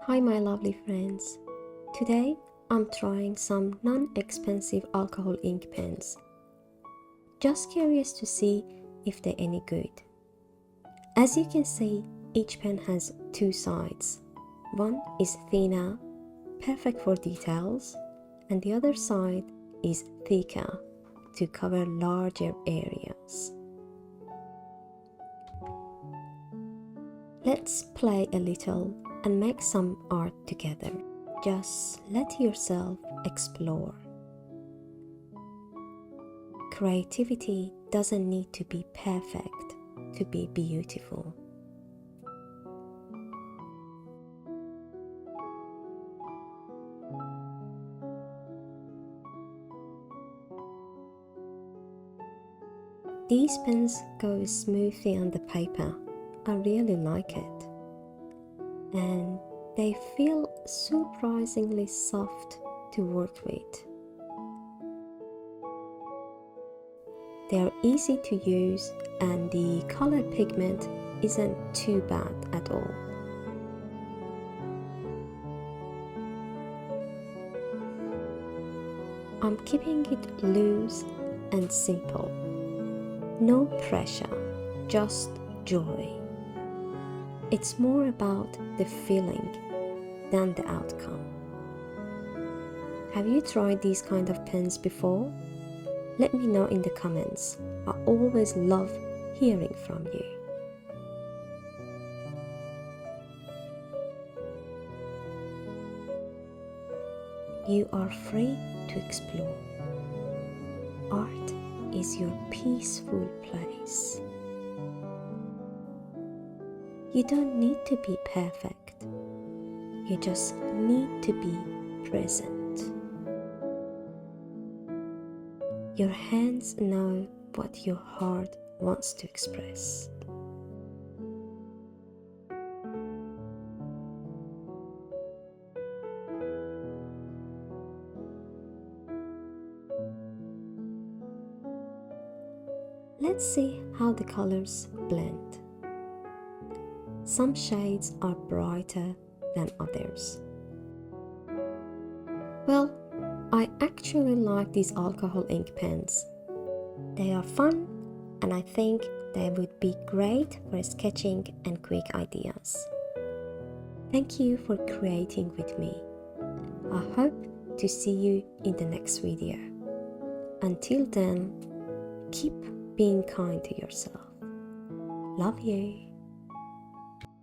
Hi my lovely friends. Today I'm trying some non-expensive alcohol ink pens. Just curious to see if they're any good. As you can see, each pen has two sides. One is thinner, perfect for details, and the other side is thicker to cover larger areas. Let's play a little and make some art together. Just let yourself explore. Creativity doesn't need to be perfect to be beautiful. These pens go smoothly on the paper. I really like it. And they feel surprisingly soft to work with. They are easy to use and the color pigment isn't too bad at all. I'm keeping it loose and simple. No pressure, just joy. It's more about the feeling than the outcome. Have you tried these kind of pens before? Let me know in the comments. I always love hearing from you. You are free to explore. Art is your peaceful place. You don't need to be perfect. You just need to be present. Your hands know what your heart wants to express. Let's see how the colors blend. Some shades are brighter than others. Well, I actually like these alcohol ink pens. They are fun and I think they would be great for sketching and quick ideas. Thank you for creating with me. I hope to see you in the next video. Until then, keep being kind to yourself. Love you.